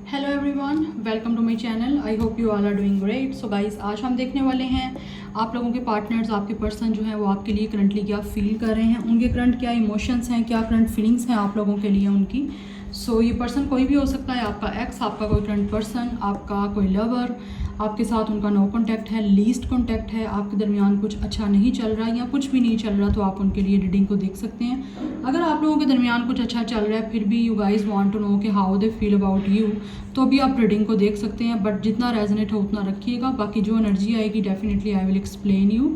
Hello everyone, welcome to my channel. I hope you all are doing great. So guys, आज हम देखने वाले हैं आप लोगों के पार्टनर्स, आपके पर्सन जो है वो आपके लिए करंटली क्या फील कर रहे हैं, उनके करंट क्या इमोशंस हैं, क्या करंट फीलिंग्स हैं आप लोगों के लिए उनकी। सो ये पर्सन कोई भी हो सकता है, आपका एक्स, आपका कोई करंट पर्सन, आपका कोई लवर, आपके साथ उनका नो कॉन्टैक्ट है, लीस्ट कॉन्टैक्ट है, आपके दरमियान कुछ अच्छा नहीं चल रहा या कुछ भी नहीं चल रहा, तो आप उनके लिए रीडिंग को देख सकते हैं। अगर आप लोगों के दरमियान कुछ अच्छा चल रहा है फिर भी you guys want to know कि how they feel about you, तो भी आप रीडिंग को देख सकते हैं। बट जितना रेजोनेट हो उतना रखिएगा, बाकी जो एनर्जी आएगी definitely I will explain you.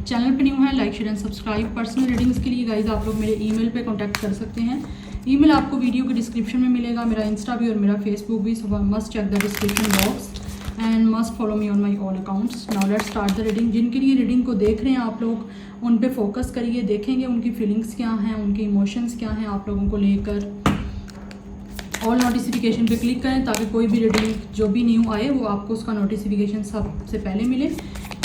Channel पे न्यू है, like share and subscribe. Personal readings के लिए गाइज आप लोग मेरे ईमेल पे कांटेक्ट कर सकते हैं। ईमेल आपको वीडियो के डिस्क्रिप्शन में मिलेगा, मेरा इंस्टा भी और मेरा फेसबुक भी। So must check the description box and must follow me on my all accounts. Now let's start the reading. जिनके लिए रीडिंग को देख रहे हैं आप लोग, उन पे फोकस करिए, देखेंगे उनकी फीलिंग्स क्या हैं, उनके इमोशंस क्या हैं आप लोगों को लेकर। ऑल नोटिफिकेशन पे क्लिक करें ताकि कोई भी रीडिंग जो भी न्यू आए वो आपको उसका नोटिफिकेशन सबसे पहले मिले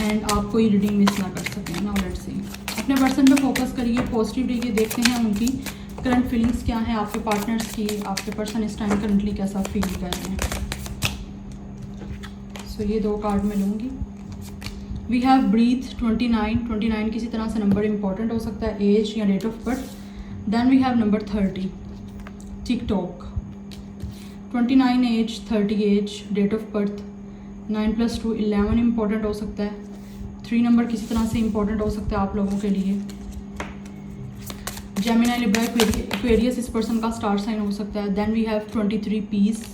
एंड आप कोई रीडिंग मिस ना कर सकें। नाउ लेट्स सी, अपने पर्सन पे फोकस करिए, पॉजिटिव रहिए, देखते हैं उनकी करंट फीलिंग्स क्या हैं, आपके पार्टनर्स की, आपके पर्सन इस टाइम करंटली कैसा फील कर रहे हैं। सो ये दो कार्ड मैं लूँगी। वी हैव ब्रीथ 29 किसी तरह से नंबर इंपॉर्टेंट हो सकता है, एज या date of birth. Then we have number 30 TikTok. 29 age, 30 age, date of birth 9+2 11 important हो सकता है। 3 नंबर किसी तरह से इंपॉर्टेंट हो सकता है आप लोगों के लिए। जेमिनी, लिब्रा, एक्वेरियस इस पर्सन का स्टार साइन हो सकता है। Then we have 23 peace.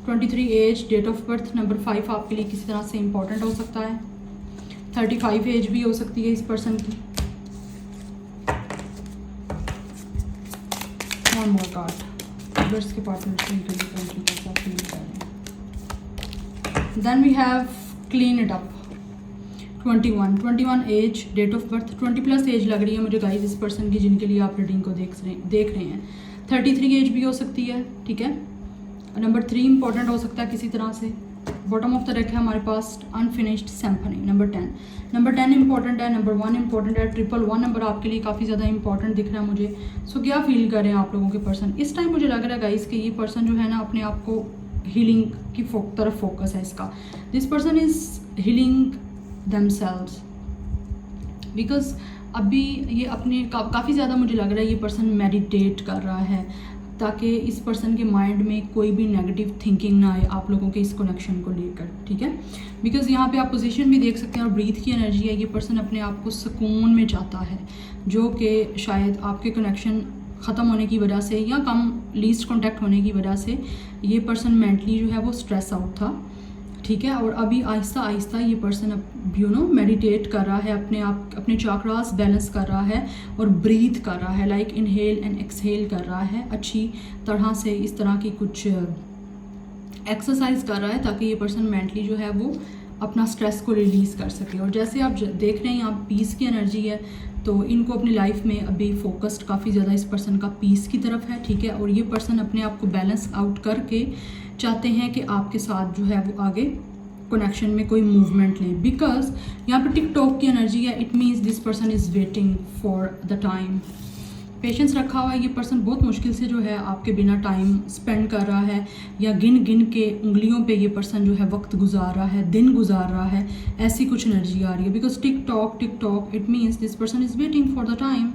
23 age, date of birth number 5 आपके लिए किसी तरह से इंपॉर्टेंट हो सकता है। 35 एज भी हो सकती है इस पर्सन की। वन मोर कार्ड, के पार्टनर्स के लिए कैसा फील कर रहे हैं। Then we have clean it up. 21 age, date of birth 20+ age लग रही है मुझे गाइस इस पर्सन की, जिनके लिए आप रीडिंग को देख रहे हैं। 33 एज भी हो सकती है, ठीक है। नंबर 3 इंपॉर्टेंट हो सकता है किसी तरह से। बॉटम ऑफ द डेक है हमारे पास अनफिनिश्ड सिम्फनी नंबर 10 इंपॉर्टेंट है। नंबर 1 इंपॉर्टेंट है। 111 नंबर आपके लिए काफ़ी ज़्यादा इंपॉर्टेंट दिख रहा है मुझे। सो क्या फील कर रहे हैं आप लोगों के पर्सन इस टाइम? मुझे लग रहा है गाइस कि ये पर्सन जो है ना अपने आप को हीलिंग की तरफ फोकस है इसका। This person is healing themselves because अभी ये अपने काफ़ी ज़्यादा मुझे लग रहा है ये पर्सन मेडिटेट कर रहा है ताकि इस पर्सन के माइंड में कोई भी नेगेटिव थिंकिंग ना आए आप लोगों के इस कनेक्शन को लेकर, ठीक है। बिकॉज यहाँ पे आप पोजीशन भी देख सकते हैं और ब्रीथ की एनर्जी है। ये पर्सन अपने आप को सुकून में चाहता है, जो कि शायद आपके कनेक्शन ख़त्म होने की वजह से या कम लीस्ट कॉन्टैक्ट होने की वजह से ये पर्सन मेंटली जो है वो स्ट्रेस आउट था, ठीक है। और अभी आहिस्ता आहिस्ता ये पर्सन अब मेडिटेट कर रहा है, अपने चाक्रास बैलेंस कर रहा है और ब्रीथ कर रहा है, लाइक इनहेल एंड एक्सहेल कर रहा है अच्छी तरह से। इस तरह की कुछ एक्सरसाइज कर रहा है ताकि ये पर्सन मेंटली जो है वो अपना स्ट्रेस को रिलीज़ कर सके। और जैसे आप देख रहे हैं यहाँ पीस की एनर्जी है, तो इनको अपनी लाइफ में अभी फोकस्ड काफ़ी ज़्यादा इस पर्सन का पीस की तरफ है, ठीक है। और ये पर्सन अपने आप को बैलेंस आउट करके चाहते हैं कि आपके साथ जो है वो आगे कनेक्शन में कोई मूवमेंट लें। बिकॉज यहाँ पर टिकटॉक की एनर्जी है, it means this person is waiting for the time. Patience रखा हुआ है ये पर्सन, बहुत मुश्किल से जो है आपके बिना टाइम स्पेंड कर रहा है या गिन गिन के उंगलियों पे ये पर्सन जो है वक्त गुजार रहा है, दिन गुजार रहा है, ऐसी कुछ एनर्जी आ रही है। Because TikTok it means this person is waiting for the time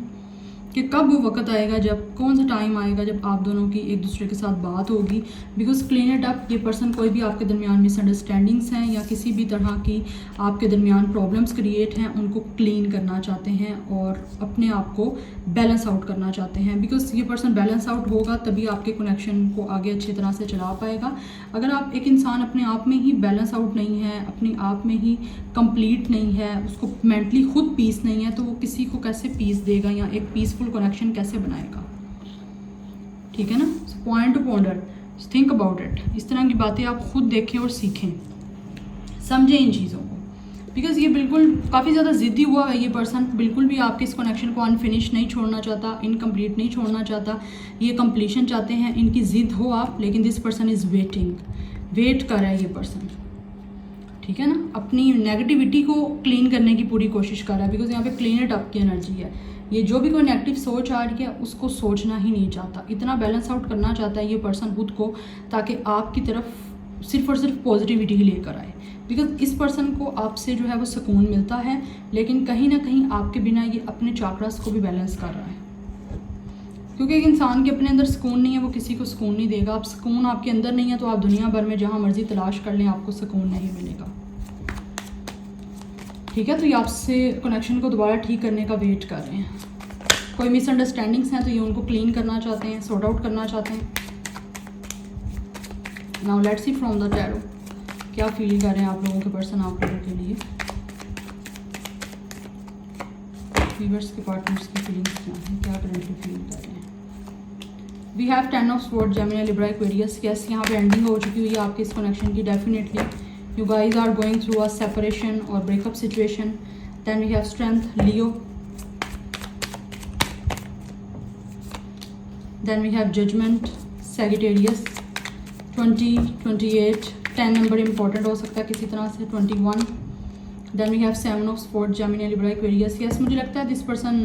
कि कब वो वक्त आएगा, जब कौन सा टाइम आएगा जब आप दोनों की एक दूसरे के साथ बात होगी। बिकॉज क्लीन इट अप, ये पर्सन कोई भी आपके दरमियान मिसअंडरस्टैंडिंग्स हैं या किसी भी तरह की आपके दरमियान प्रॉब्लम्स क्रिएट हैं, उनको क्लीन करना चाहते हैं और अपने आप को बैलेंस आउट करना चाहते हैं। बिकॉज ये पर्सन बैलेंस आउट होगा तभी आपके कनेक्शन को आगे अच्छी तरह से चला पाएगा। अगर आप एक इंसान अपने आप में ही बैलेंस आउट नहीं है, अपने आप में ही कंप्लीट नहीं है, उसको मेंटली खुद पीस नहीं है, तो वो किसी को कैसे पीस देगा या एक पीसफुल कनेक्शन कैसे बनाएगा, ठीक है ना। Point two ponder, think about it. इस तरह की बातें आप खुद देखें और सीखें, समझें इन चीज़ों को। बिकॉज ये बिल्कुल काफ़ी ज़्यादा ज़िद्दी हुआ है ये पर्सन, बिल्कुल भी आपके इस कनेक्शन को अनफिनिश नहीं छोड़ना चाहता, इनकम्प्लीट नहीं छोड़ना चाहता, ये कंप्लीशन चाहते हैं। इनकी ज़िद हो आप, लेकिन दिस पर्सन इज़ वेट कर रहा है ये पर्सन, ठीक है ना। अपनी नेगेटिविटी को क्लीन करने की पूरी कोशिश कर रहा है बिकॉज यहाँ पे क्लीन इट अप की एनर्जी है। ये जो भी कोई नेगेटिव सोच आ रही है उसको सोचना ही नहीं चाहता, इतना बैलेंस आउट करना चाहता है ये पर्सन खुद को, ताकि आपकी तरफ सिर्फ और सिर्फ पॉजिटिविटी ही लेकर आए। बिकॉज इस पर्सन को आपसे जो है वो सुकून मिलता है, लेकिन कहीं ना कहीं आपके बिना ये अपने चाक्रास को भी बैलेंस कर रहा है। क्योंकि एक इंसान के अपने अंदर सुकून नहीं है, वो किसी को सुकून नहीं देगा। आप सुकून आपके अंदर नहीं है तो आप दुनिया भर में जहाँ मर्जी तलाश कर लें, आपको सुकून नहीं मिलेगा। ठीक है, तो ये आपसे कनेक्शन को दोबारा ठीक करने का वेट कर रहे हैं। कोई मिसअंडरस्टैंडिंग्स हैं तो ये उनको क्लीन करना चाहते हैं, सॉर्ट आउट करना चाहते हैं। Now let's C from the tarot क्या फील कर रहे हैं आप लोगों के पर्सन आप लोगों के लिए। व्यूअर्स के पार्टनर्स की फीलिंग्स क्या है, क्या करेंटली फील कर रहे हैं। We have 10 of sword, Gemini, Libra, Aquarius. Yes, यहाँ पे एंडिंग हो चुकी हुई है आपके इस कनेक्शन की। Definitely you guys are going through a separation और breakup situation. Then we have strength, Leo. Then we have judgement, Sagittarius. 20, 28, 10 number important हो सकता है किसी तरह से, 21। Then we have 7 of sword, Gemini, Libra, Aquarius. Yes, मुझे लगता है this person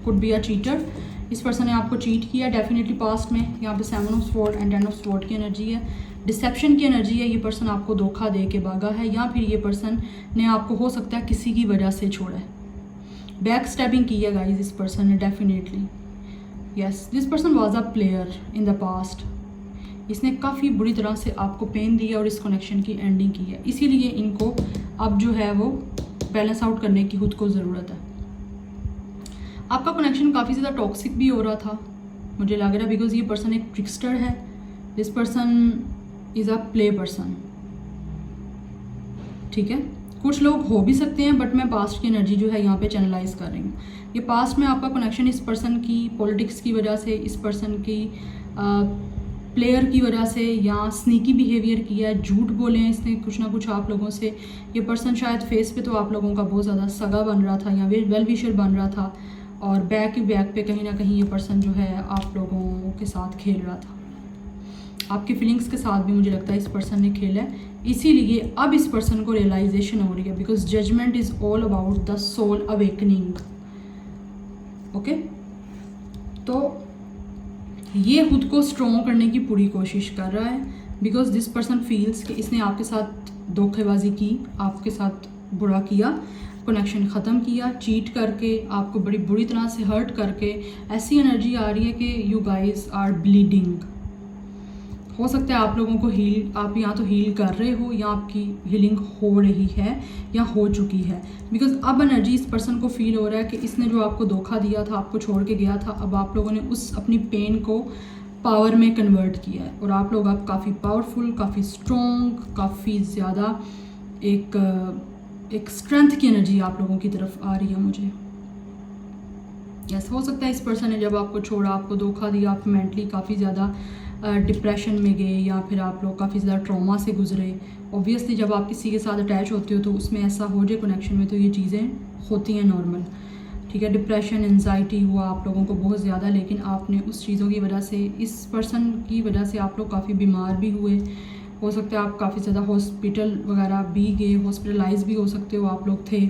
could be a cheater. इस पर्सन ने आपको चीट किया डेफिनेटली पास्ट में। यहाँ पे 7 of sword and 10 of sword की एनर्जी है, डिसेप्शन की एनर्जी है। ये पर्सन आपको धोखा दे के भागा है, या फिर ये पर्सन ने आपको हो सकता है किसी की वजह से छोड़ा है। बैक स्टैबिंग की है गाइज इस पर्सन ने definitely. Yes, this person was a player in the past. इसने काफ़ी बुरी तरह से आपको पेन दिया और इस कनेक्शन की एंडिंग की है। इसीलिए इनको अब जो है वो बैलेंस आउट करने की खुद को ज़रूरत है। आपका कनेक्शन काफ़ी ज़्यादा टॉक्सिक भी हो रहा था मुझे लग रहा है, बिकॉज ये पर्सन एक ट्रिक्स्टर है। This person is a play person. ठीक है, कुछ लोग हो भी सकते हैं, बट मैं पास्ट की एनर्जी जो है यहाँ पे चैनलाइज कर रही हूँ। ये पास्ट में आपका कनेक्शन इस पर्सन की पॉलिटिक्स की वजह से, इस पर्सन की प्लेयर की वजह से, या स्नीकी बिहेवियर किया है, झूठ बोले हैं इसने कुछ ना कुछ आप लोगों से। ये पर्सन शायद फेस पे तो आप लोगों का बहुत ज़्यादा सगा बन रहा था या वेल विशर बन रहा था, और बैक पे कहीं ना कहीं ये पर्सन जो है आप लोगों के साथ खेल रहा था। आपकी फीलिंग्स के साथ भी मुझे लगता है इस पर्सन ने खेला है। इसीलिए अब इस पर्सन को रियलाइजेशन हो रही है, because judgement is all about the soul awakening. Okay, तो ये खुद को स्ट्रॉन्ग करने की पूरी कोशिश कर रहा है, बिकॉज दिस पर्सन फील्स कि इसने आपके साथ धोखेबाजी की, आपके साथ बुरा किया, कनेक्शन ख़त्म किया, चीट करके, आपको बड़ी बुरी तरह से हर्ट करके। ऐसी एनर्जी आ रही है कि यू गाइज आर ब्लीडिंग। हो सकता है आप लोगों को आप या तो हील कर रहे हो, या आपकी हीलिंग हो रही है या हो चुकी है। बिकॉज अब एनर्जी इस पर्सन को फील हो रहा है कि इसने जो आपको धोखा दिया था, आपको छोड़ के गया था, अब आप लोगों ने उस अपनी पेन को पावर में कन्वर्ट किया है, और आप लोग अब काफ़ी पावरफुल, काफ़ी स्ट्रॉन्ग, काफ़ी ज़्यादा एक स्ट्रेंथ की एनर्जी आप लोगों की तरफ आ रही है मुझे। यस, हो सकता है इस पर्सन ने जब आपको छोड़ा, आपको धोखा दिया, आप मेंटली काफ़ी ज़्यादा डिप्रेशन में गए, या फिर आप लोग काफ़ी ज़्यादा ट्रॉमा से गुजरे। ऑब्वियसली जब आप किसी के साथ अटैच होते हो तो उसमें ऐसा हो जाए कनेक्शन में, तो ये चीज़ें होती हैं नॉर्मल। ठीक है, डिप्रेशन, एंजाइटी हुआ आप लोगों को बहुत ज़्यादा, लेकिन आपने उस चीज़ों की वजह से, इस पर्सन की वजह से आप लोग काफ़ी बीमार भी हुए। हो सकता है आप काफ़ी ज़्यादा हॉस्पिटल वगैरह भी गए, हॉस्पिटलाइज भी हो सकते हो आप लोग थे।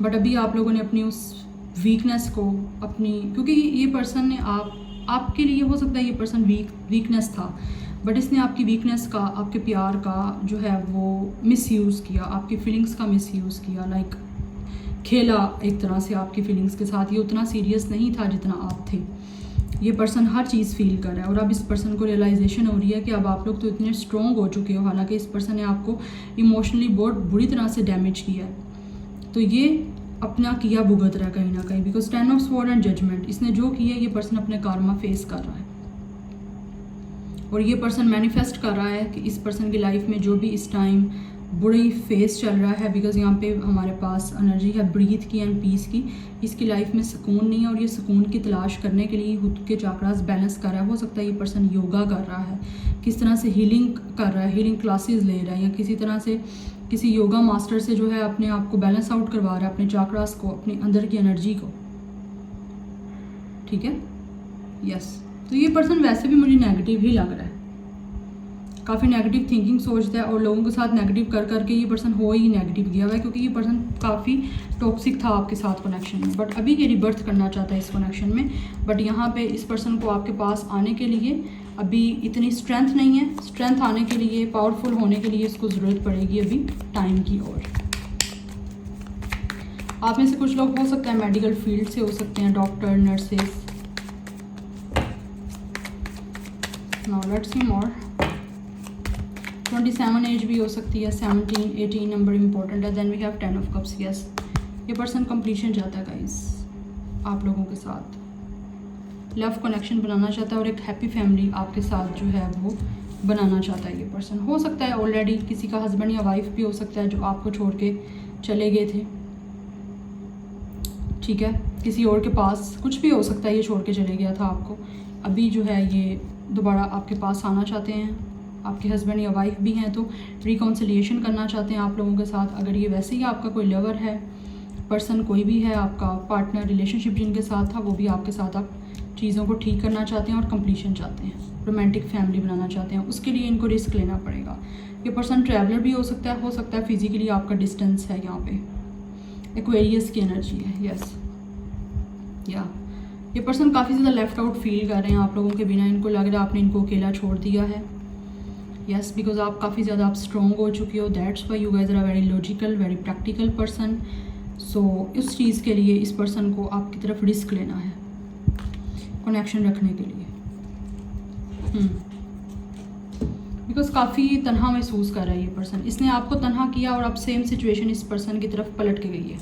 बट अभी आप लोगों ने अपनी उस वीकनेस को क्योंकि ये पर्सन ने आपके लिए, हो सकता है ये पर्सन वीकनेस था, बट इसने आपकी वीकनेस का, आपके प्यार का जो है वो मिसयूज़ किया, आपकी फीलिंग्स का मिसयूज़ किया, लाइक खेला एक तरह से आपकी फीलिंग्स के साथ। ये उतना सीरियस नहीं था जितना आप थे। ये पर्सन हर चीज़ फील कर रहा है, और अब इस पर्सन को रियलाइजेशन हो रही है कि अब आप लोग तो इतने स्ट्रॉन्ग हो चुके हो, हालांकि इस पर्सन ने आपको इमोशनली बहुत बुरी तरह से डैमेज किया है। तो ये अपना किया भुगत रहा है कहीं ना कहीं, because 10 of sword and judgement, इसने जो किया ये पर्सन अपने कार्मा फेस कर रहा है, और ये पर्सन मैनिफेस्ट कर रहा है कि इस पर्सन की लाइफ में जो भी इस टाइम बुरी फेस चल रहा है, बिकॉज यहाँ पे हमारे पास एनर्जी है ब्रीथ की एंड पीस की। इसकी लाइफ में सुकून नहीं है, और ये सुकून की तलाश करने के लिए खुद के चाक्रास बैलेंस कर रहा है। हो सकता है ये पर्सन योगा कर रहा है, किस तरह से हीलिंग कर रहा है, हीलिंग क्लासेस ले रहा है, या किसी तरह से किसी योगा मास्टर से जो है अपने आप को बैलेंस आउट करवा रहा है, अपने चाक्रास को, अपने अंदर की एनर्जी को। ठीक है, यस। तो ये पर्सन वैसे भी मुझे नेगेटिव ही लग रहा है, काफ़ी नेगेटिव थिंकिंग सोचता है और लोगों के साथ नेगेटिव कर करके ये पर्सन हो ही नेगेटिव गया हुआ है, क्योंकि ये पर्सन काफ़ी टॉक्सिक था आपके साथ कनेक्शन में, बट अभी ये रिबर्थ करना चाहता है इस कनेक्शन में। बट यहाँ पे इस पर्सन को आपके पास आने के लिए अभी इतनी स्ट्रेंथ नहीं है। स्ट्रेंथ आने के लिए, पावरफुल होने के लिए इसको ज़रूरत पड़ेगी अभी टाइम की। और आप में से कुछ लोग हो सकता है मेडिकल फील्ड से हो सकते हैं, doctor, nurses. Now let's see more. 27 age भी हो सकती है, 17, 18 नंबर इंपॉर्टेंट है। Then we have 10 of cups. Yes, ये पर्सन कंप्लीशन चाहता है गाइस आप लोगों के साथ, लव कनेक्शन बनाना चाहता है और एक हैप्पी फैमिली आपके साथ जो है वो बनाना चाहता है। ये पर्सन हो सकता है ऑलरेडी किसी का हस्बैंड या वाइफ भी हो सकता है जो आपको छोड़ के चले गए थे, ठीक है, किसी और के पास, कुछ भी हो सकता है, ये छोड़ के चले गया था आपको। अभी जो है ये दोबारा आपके पास आना चाहते हैं। आपके हस्बैंड या वाइफ भी हैं तो रिकॉन्सिलिएशन करना चाहते हैं आप लोगों के साथ। अगर ये वैसे ही आपका कोई लवर है, पर्सन कोई भी है, आपका पार्टनर, रिलेशनशिप जिनके साथ था वो भी आपके साथ आप चीज़ों को ठीक करना चाहते हैं और कंप्लीशन चाहते हैं, रोमांटिक फैमिली बनाना चाहते हैं। उसके लिए इनको रिस्क लेना पड़ेगा। ये पर्सन ट्रैवलर भी हो सकता है फिजिकली आपका डिस्टेंस है यहाँ पे। एक्वेरियस की एनर्जी है। यस, या ये पर्सन काफ़ी ज़्यादा लेफ्ट आउट फील कर रहे हैं आप लोगों के बिना। इनको लग रहा है आपने इनको अकेला छोड़ दिया है। यस, बिकॉज आप काफ़ी ज़्यादा आप स्ट्रॉन्ग हो चुके हो। That's why you guys are very logical, very practical person. So इस चीज़ के लिए इस पर्सन को आपकी तरफ रिस्क लेना है कनेक्शन रखने के लिए। बिकॉज काफ़ी तन्हा महसूस कर रहा है ये पर्सन। इसने आपको तन्हा किया और अब सेम सिचुएशन इस पर्सन की तरफ पलट के गई है।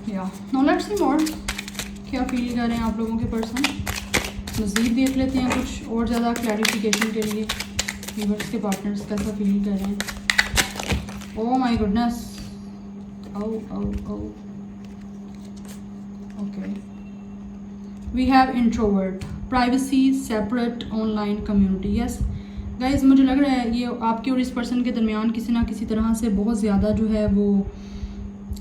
या नाउ लेट्स सी मोर, क्या फील कर रहे हैं आप लोगों के पर्सन। मज़ीद देख लेते हैं कुछ और ज़्यादा क्लैरिफिकेशन के लिए व्यूअर्स के पार्टनर्स कैसा फील कर रहे हैं। Oh my goodness, okay, we have introvert, privacy, separate, online community. Yes guys, मुझे लग रहा है ये आपके और इस पर्सन के दरमियान किसी ना किसी तरह से बहुत ज़्यादा जो है वो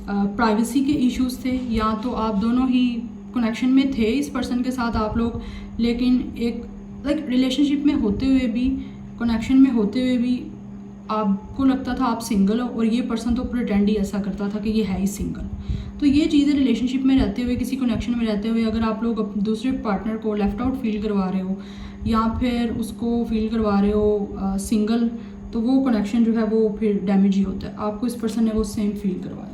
प्राइवेसी के इश्यूज़ थे, या तो आप दोनों ही कनेक्शन में थे इस पर्सन के साथ आप लोग, लेकिन एक रिलेशनशिप में होते हुए भी, कनेक्शन में होते हुए भी आपको लगता था आप सिंगल हो, और ये पर्सन तो प्रिटेंड ही ऐसा करता था कि ये है ही सिंगल। तो ये चीज़ें रिलेशनशिप में रहते हुए, किसी कनेक्शन में रहते हुए, अगर आप लोग दूसरे पार्टनर को लेफ़्ट आउट फील करवा रहे हो या फिर उसको फील करवा रहे हो सिंगल, तो वो कनेक्शन जो है वो फिर डैमेज ही होता है। आपको इस पर्सन ने वो सेम फील करवाया है।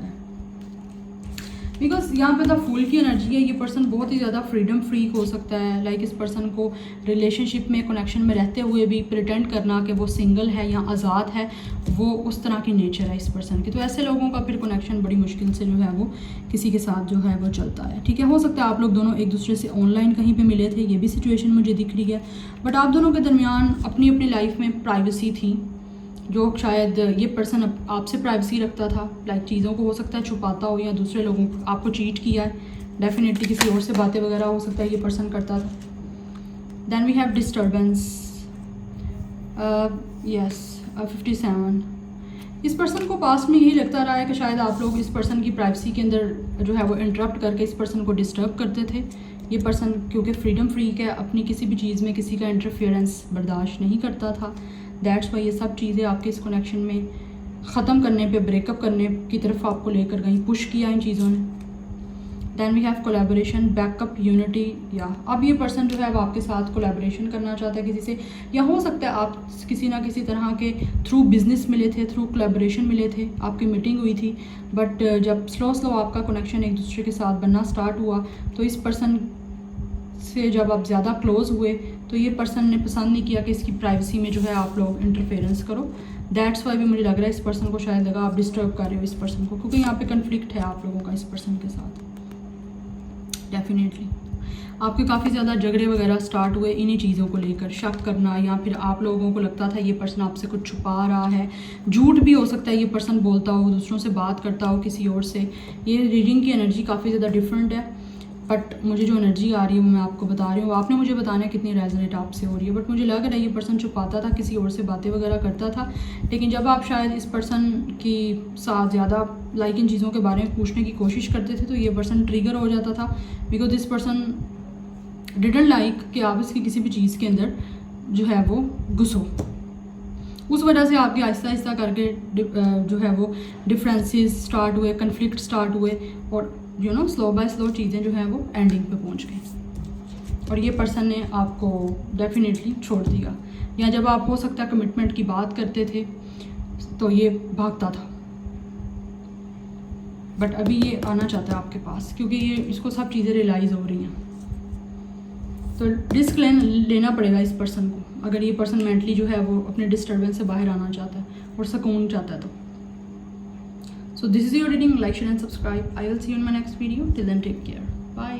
बिकॉज यहाँ पे द फूल की एनर्जी है। ये पर्सन बहुत ही ज़्यादा फ्रीडम फ्रीक हो सकता है। लाइक इस पर्सन को रिलेशनशिप में, कनेक्शन में रहते हुए भी प्रिटेंड करना कि वो सिंगल है या आज़ाद है, वो उस तरह की नेचर है इस पर्सन की। तो ऐसे लोगों का फिर कनेक्शन बड़ी मुश्किल से जो है वो किसी के साथ जो है वो चलता है, ठीक है। हो सकता है आप लोग दोनों एक दूसरे से ऑनलाइन कहीं पर मिले थे, ये भी सिचुएशन मुझे दिख रही है। बट आप दोनों के दरमियान अपनी अपनी लाइफ में प्राइवेसी थी, जो शायद ये पर्सन आपसे प्राइवेसी रखता था। लाइक चीज़ों को हो सकता है छुपाता हो, या दूसरे लोगों को आपको चीट किया है, डेफिनेटली किसी और से बातें वगैरह हो सकता है ये पर्सन करता था। Then we have disturbance. Yes, 57। इस पर्सन को पास में यही लगता रहा है कि शायद आप लोग इस पर्सन की प्राइवेसी के अंदर जो है वो इंटरप्ट करके इस पर्सन को डिस्टर्ब करते थे। ये पर्सन क्योंकि फ्रीडम फ्रीक है, अपनी किसी भी चीज़ में किसी का इंटरफेरेंस बर्दाश्त नहीं करता था। दैट्स वाई ये सब चीज़ें आपके इस कनेक्शन में ख़त्म करने पे, ब्रेकअप करने की तरफ आपको लेकर गई, पुश किया इन चीज़ों ने। Then we have collaboration, backup, unity. या अब ये पर्सन जो है वो आपके साथ कोलैबोरेशन करना चाहता है किसी से, या हो सकता है आप किसी ना किसी तरह के थ्रू बिजनेस मिले थे, थ्रू कोलैबोरेशन मिले थे, आपकी मीटिंग हुई थी। बट जब स्लो आपका कनेक्शन एक दूसरे के साथ बनना स्टार्ट हुआ, तो इस पर्सन से जब आप ज़्यादा क्लोज़ हुए तो ये पर्सन ने पसंद नहीं किया कि इसकी प्राइवेसी में जो है आप लोग इंटरफेरेंस करो। दैट्स वाई भी मुझे लग रहा है इस पर्सन को शायद लगा आप डिस्टर्ब कर रहे हो इस पर्सन को, क्योंकि यहाँ पे कन्फ्लिक्ट है आप लोगों का इस पर्सन के साथ। डेफिनेटली आपके काफ़ी ज़्यादा झगड़े वगैरह स्टार्ट हुए इन्हीं चीज़ों को लेकर, शक करना, या फिर आप लोगों को लगता था ये पर्सन आपसे कुछ छुपा रहा है। झूठ भी हो सकता है, ये पर्सन बोलता हो, दूसरों से बात करता हो किसी और से। ये रीडिंग की एनर्जी काफ़ी ज़्यादा डिफरेंट है, बट मुझे जो एनर्जी आ रही है वो मैं आपको बता रही हूँ। आपने मुझे बताना है कितनी रेजोनेट आपसे हो रही है। बट मुझे लग रहा है ये पर्सन छुपाता था, किसी और से बातें वगैरह करता था, लेकिन जब आप शायद इस पर्सन की साथ ज़्यादा लाइक इन चीज़ों के बारे में पूछने की कोशिश करते थे तो ये पर्सन ट्रिगर हो जाता था। Because this person didn't like कि आप इसकी किसी भी चीज़ के अंदर जो है वो घुसो। उस वजह से आपके आहिस्ता आहिस्ता करके जो है वो डिफरेंसेस स्टार्ट हुए, कन्फ्लिक्ट स्टार्ट हुए और स्लो बाय स्लो चीज़ें जो हैं वो एंडिंग पे पहुंच गई और ये पर्सन ने आपको डेफिनेटली छोड़ दिया। या जब आप हो सकता है कमिटमेंट की बात करते थे तो ये भागता था, बट अभी ये आना चाहता है आपके पास क्योंकि ये इसको सब चीज़ें रियलाइज़ हो रही हैं। तो रिस्क लेना पड़ेगा इस पर्सन को अगर ये पर्सन मेंटली जो है वो अपने डिस्टर्बेंस से बाहर आना चाहता है और सुकून चाहता है तो। So this is your reading, like share and subscribe. I will see you in my next video. Till then take care, bye.